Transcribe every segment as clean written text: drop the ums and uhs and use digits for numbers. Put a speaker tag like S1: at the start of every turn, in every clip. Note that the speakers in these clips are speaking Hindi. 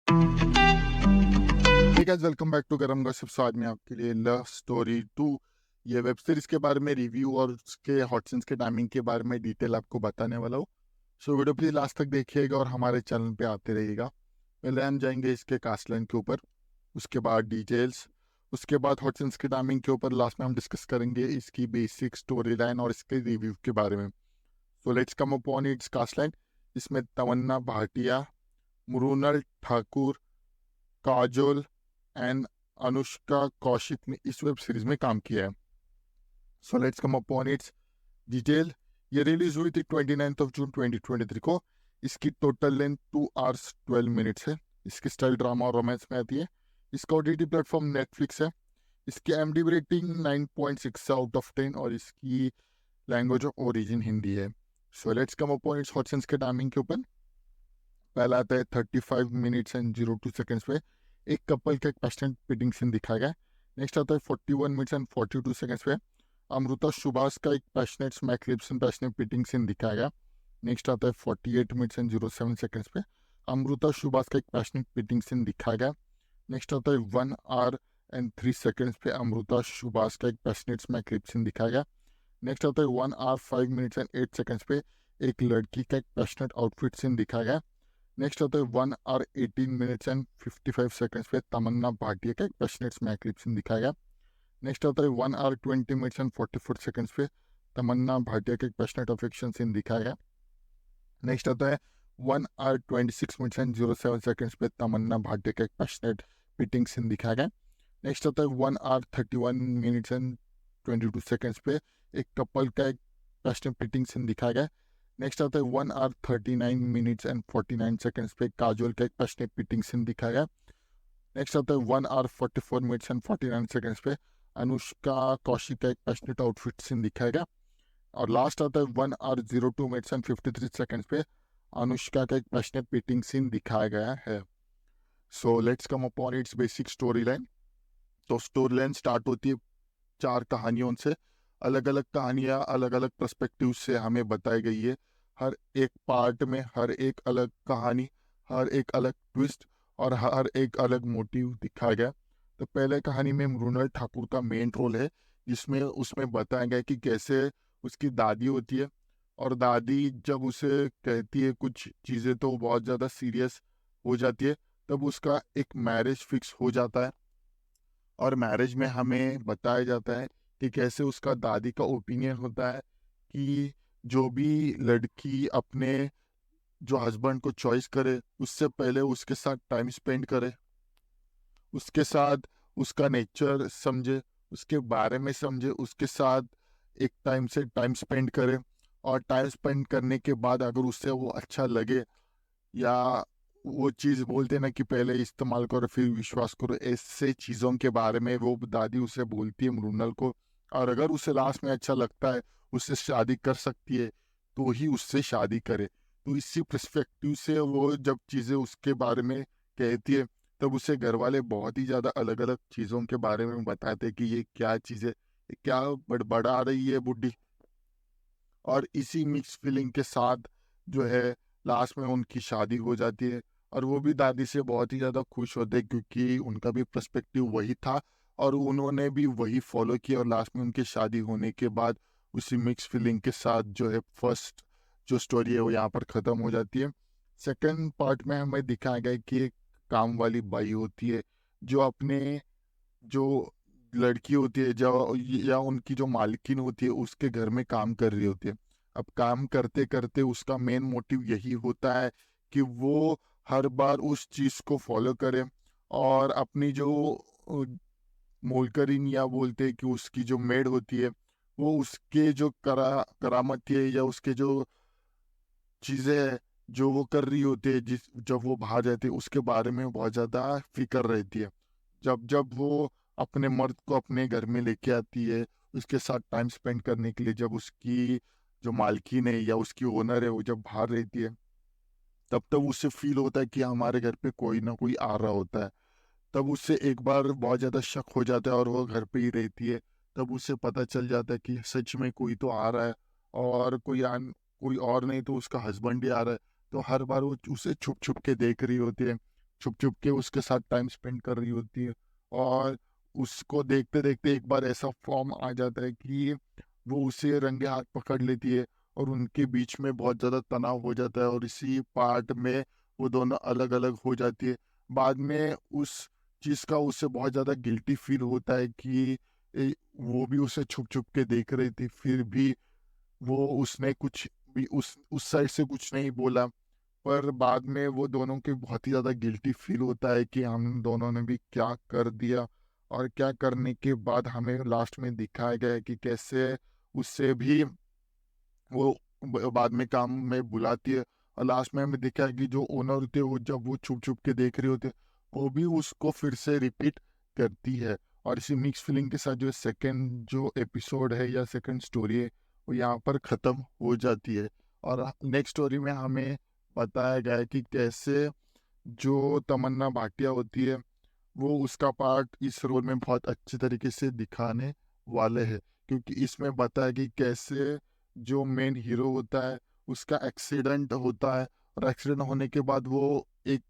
S1: Hey guys, welcome back to Garam gossips. आज मैं आपके लिए लव स्टोरी 2 ये वेब सीरीज के बारे में रिव्यू और उसके हॉट सीन्स के टाइमिंग के बारे में डिटेल आपको बताने वाला हूँ। सो वीडियो प्लीज लास्ट तक देखिएगा और हमारे चैनल पे आते रहिएगा। पहले हम जाएंगे इसके कास्ट लाइन के ऊपर, उसके बाद डिटेल्स, उसके बाद हॉट सीन्स के टाइमिंग के ऊपर, लास्ट में हम डिस्कस करेंगे इसकी बेसिक स्टोरी लाइन और इसके रिव्यू के बारे में। So let's come upon its cast line. इसमें तमन्ना भाटिया, मृणाल ठाकुर, काजोल एंड अनुष्का कौशिक ने इस वेब सीरीज में काम किया है। So let's come upon its detail. ये रिलीज हुई थी 29 ऑफ जून 2023 को। इसकी टोटल लेंथ 2 hours 12 minutes है। इसकी स्टाइल ड्रामा और रोमांस में आती है। इसका ओटीटी प्लेटफॉर्म नेटफ्लिक्स है। इसकी एमडीबी रेटिंग 9.6 आउट ऑफ 10 और इसकी लैंग्वेज ऑफ ओरिजिन हिंदी है। So let's come upon it's hot scenes के टाइमिंग के ऊपर। पहला आता है 35 minutes and 02 seconds पे एक कपल का एक पैशनेट मीटिंग सीन दिखाया गया है। नेक्स्ट आता है 41 minutes and 42 seconds पे अमृता सुभाष का एक passionate smack lips and passionate meeting scene दिखाया गया। नेक्स्ट आता है 48 minutes and 07 seconds पे अमृता सुभाष का एक पैशनेट मीटिंग सीन दिखाया गया। नेक्स्ट आता है 1 hour and 3 seconds पे अमृता सुभाष का एक पैशनेट स्मैक लिप्स सीन दिखाया गया। नेक्स्ट आता है 1 hour 5 minutes and 8 seconds पे एक लड़की का एक पैशनेट आउटफिट सीन दिखाया गया। नेक्स्ट आता है 1 hour 18 minutes and 55 seconds पे तमन्ना भाटिया का एक पैशनेट स्मैक लिप सीन दिखाया गया। नेक्स्ट आता है 1 hour 20 minutes and 44 seconds पे तमन्ना भाटिया का एक पैशनेट अफेक्शन सीन दिखाया गया। नेक्स्ट आता है 1 hour 26 minutes and 07 seconds पे तमन्ना भाटिया का एक पैशनेट पिटिंग सीन दिखाया गया। नेक्स्ट आता है 1 hour 31 minutes and 22 seconds पे एक कपल का एक पैशनेट पिटिंग सीन दिखाया गया। नेक्स्ट आता है 1 hour 39 minutes and 49 seconds पे काजोल का एक पैशनेट पिटिंग सीन दिखाया गया। नेक्स्ट आता है 1 hour 44 minutes and 49 seconds पे अनुष्का कौशिक का एक पैशनेट आउटफिट सीन दिखाया गया। और लास्ट आता है 1 hour 02 minutes and 53 seconds पे अनुष्का का एक पैशनेट पिटिंग सीन दिखाया गया है। So let's come upon it's basic story line. तो स्टोरी लाइन स्टार्ट होती है 4 कहानियों से। अलग अलग कहानियाँ अलग अलग पर्सपेक्टिव से हमें बताई गई है। हर एक पार्ट में हर एक अलग कहानी, हर एक अलग ट्विस्ट और हर एक अलग मोटिव दिखाया गया। तो पहले कहानी में मृणाल ठाकुर का मेन रोल है, जिसमें उसमें बताया गया कि कैसे उसकी दादी होती है और दादी जब उसे कहती है कुछ चीज़ें तो बहुत ज़्यादा सीरियस हो जाती है। तब उसका एक मैरिज फिक्स हो जाता है और मैरिज में हमें बताया जाता है कि कैसे उसका दादी का ओपिनियन होता है कि जो भी लड़की अपने जो हस्बैंड को चॉइस करे उससे पहले उसके साथ टाइम स्पेंड करे, उसके साथ उसका नेचर समझे, उसके बारे में समझे, उसके साथ एक टाइम से टाइम स्पेंड करे। और टाइम स्पेंड करने के बाद अगर उससे वो अच्छा लगे या वो चीज़ बोलते ना कि पहले इस्तेमाल करो फिर विश्वास करो, ऐसे चीज़ों के बारे में वो दादी उसे बोलती है मृणाल को। और अगर उसे लास्ट में अच्छा लगता है, उससे शादी कर सकती है, तो ही उससे शादी करे। तो इसी पर्सपेक्टिव से वो जब चीज़ें उसके बारे में कहती है, तब उसे घर वाले बहुत ही ज़्यादा अलग अलग चीज़ों के बारे में बताते हैं कि ये क्या चीज़ है, ये क्या बड़ा रही है बुढ़ी। और इसी मिक्स फीलिंग के साथ जो है लास्ट में उनकी शादी हो जाती है। और वो भी दादी से बहुत ही ज़्यादा खुश होते हैं क्योंकि उनका भी पर्सपेक्टिव वही था और उन्होंने भी वही फॉलो किया। और लास्ट में उनकी शादी होने के बाद उसी मिक्स फीलिंग के साथ जो है फर्स्ट जो स्टोरी है वो यहाँ पर ख़त्म हो जाती है। सेकंड पार्ट में हमें दिखाया गया है कि एक काम वाली बाई होती है जो अपने जो लड़की होती है जो या उनकी जो मालकिन होती है उसके घर में काम कर रही होती है। अब काम करते करते उसका मेन मोटिव यही होता है कि वो हर बार उस चीज़ को फॉलो करे और अपनी जो मोलकरीन या बोलते हैं कि उसकी जो मेड होती है वो उसके जो करामती है या उसके जो चीज़ें हैं जो वो कर रही होती है जिस जब वो बाहर जाती है उसके बारे में बहुत ज़्यादा फिक्र रहती है। जब जब वो अपने मर्द को अपने घर में लेके आती है उसके साथ टाइम स्पेंड करने के लिए, जब उसकी जो मालकिन है या उसकी ओनर है वो जब बाहर रहती है, तब तब उसे फील होता है कि हमारे घर पे कोई ना कोई आ रहा होता है। तब उससे एक बार बहुत ज़्यादा शक हो जाता है और वो घर पे ही रहती है। तब उसे पता चल जाता है कि सच में कोई तो आ रहा है और कोई और नहीं तो उसका हस्बैंड ही आ रहा है। तो हर बार वो उसे छुप छुप के देख रही होती है। छुप छुप के उसके साथ टाइम स्पेंड कर रही होती है। और उसको देखते देखते एक बार ऐसा फॉर्म आ जाता है कि वो उसे रंगे हाथ पकड़ लेती है और उनके बीच में बहुत ज़्यादा तनाव हो जाता है और इसी पार्ट में वो दोनों अलग अलग हो जाती है। बाद में उस चीज़ का उसे बहुत ज़्यादा गिल्टी फील होता है कि वो भी उसे छुप छुप के देख रही थी, फिर भी वो उसने कुछ भी उस साइड से कुछ नहीं बोला। पर बाद में वो दोनों के बहुत ही ज़्यादा गिल्टी फील होता है कि हम दोनों ने भी क्या कर दिया। और क्या करने के बाद हमें लास्ट में दिखाया गया है कि कैसे उससे भी वो बाद में काम में बुलाती है। और लास्ट में हमें दिखा है कि जो ओनर होते हैं वो जब वो छुप छुप के देख रहे होते हैं, वो भी उसको फिर से रिपीट करती है। और इसी मिक्स फीलिंग के साथ जो सेकंड जो एपिसोड है या सेकंड स्टोरी है, वो यहाँ पर ख़त्म हो जाती है। और नेक्स्ट स्टोरी में हमें बताया गया है कि कैसे जो तमन्ना भाटिया होती है, वो उसका पार्ट इस रोल में बहुत अच्छे तरीके से दिखाने वाले हैं। क्योंकि इसमें बताया कि कैसे जो मेन हीरो होता है, उसका एक्सीडेंट होता है और एक्सीडेंट होने के बाद वो एक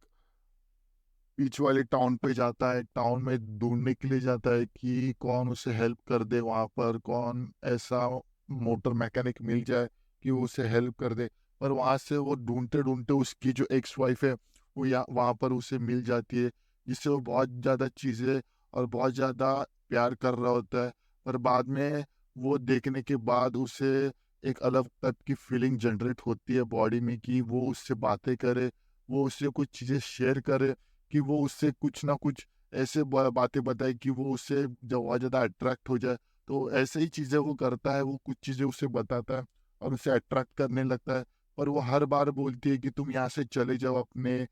S1: बीच वाले टाउन पे जाता है, टाउन में ढूँढने के लिए जाता है कि कौन उसे हेल्प कर दे वहाँ पर, कौन ऐसा मोटर मैकेनिक मिल जाए कि वो उसे हेल्प कर दे। पर वहाँ से वो ढूँढते-ढूँढते उसकी जो एक्स वाइफ़ है, वो या वहाँ पर उसे मिल जाती है, जिससे वो बहुत ज़्यादा चीज़ें और बहुत ज़्यादा प्यार कर रहा होता है। पर बाद में वो देखने के बाद उसे एक अलग टाइप की फीलिंग जनरेट होती है बॉडी में कि वो उससे बातें करे, वो उससे कुछ चीज़ें शेयर करे, कि वो उससे कुछ ना कुछ ऐसे बातें बताए कि वो उससे जब बहुत ज़्यादा अट्रैक्ट हो जाए। तो ऐसे ही चीज़ें वो करता है, वो कुछ चीज़ें उसे बताता है और उसे अट्रैक्ट करने लगता है। पर वो हर बार बोलती है कि तुम यहाँ से चले जाओ, अपने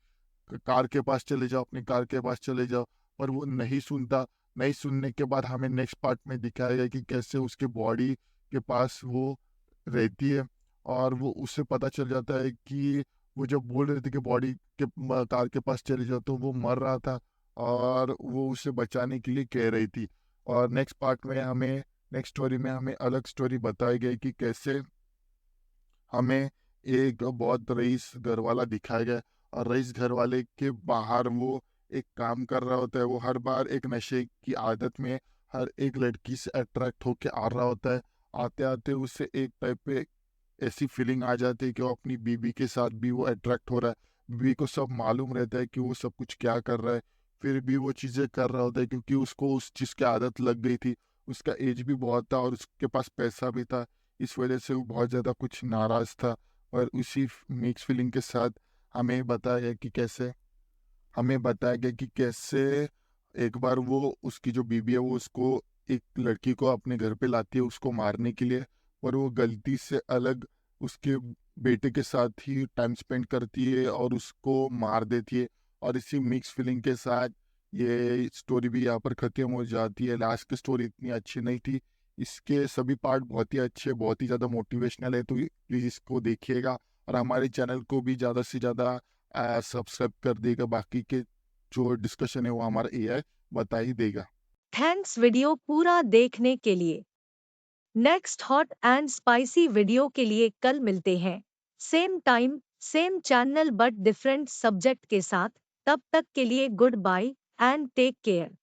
S1: कार के पास चले जाओ, अपनी कार के पास चले जाओ। पर वो नहीं सुनता। नहीं सुनने के बाद हमें नेक्स्ट पार्ट में दिखाया गया कि कैसे उसके बॉडी के पास वो रहती है और वो उससे पता चल जाता है कि वो जब बोल रहे थे कि बॉडी के कार के पास चले जाओ, तो वो मर रहा था और वो उसे बचाने के लिए कह रही थी। और नेक्स्ट पार्ट में हमें नेक्स्ट स्टोरी में हमें अलग स्टोरी बताई गई कि कैसे हमें एक बहुत रईस घरवाला दिखाया गया है और रईस घरवाले के बाहर वो एक काम कर रहा होता है। वो हर बार एक नशे की आदत में हर एक लड़की से अट्रैक्ट होके आ रहा होता है। आते-आते उसे एक टाइप पे ऐसी फीलिंग आ जाती है कि वो अपनी बीवी के साथ भी वो अट्रैक्ट हो रहा है। बीवी को सब मालूम रहता है कि वो सब कुछ क्या कर रहा है, फिर भी वो चीज़ें कर रहा होता है क्योंकि उसको उस चीज़ की आदत लग गई थी। उसका एज भी बहुत था और उसके पास पैसा भी था। इस वजह से वो बहुत ज़्यादा कुछ नाराज़ था। और उसी मिक्स फीलिंग के साथ हमें बताया गया कि कैसे हमें बताया गया कि कैसे एक बार वो उसकी जो बीवी है वो उसको एक लड़की को अपने घर पे लाती है उसको मारने के लिए। और वो गलती से अलग उसके बेटे के साथ ही टाइम स्पेंड करती है और उसको मार देती है। और इसी मिक्स फीलिंग के साथ ये स्टोरी भी यहाँ पर ख़त्म हो जाती है। लास्ट की स्टोरी इतनी अच्छी नहीं थी। इसके सभी पार्ट बहुत ही अच्छे, बहुत ही ज़्यादा मोटिवेशनल है, तो प्लीज़ इसको देखिएगा और हमारे चैनल को भी ज़्यादा से ज़्यादा सब्सक्राइब कर देगा। बाकी के जो डिस्कशन है वो हमारा एआई बता ही देगा।
S2: थैंक्स वीडियो पूरा देखने के लिए। Next hot and spicy video के लिए कल मिलते हैं। Same time, same channel but different subject के साथ। तब तक के लिए goodbye and take care.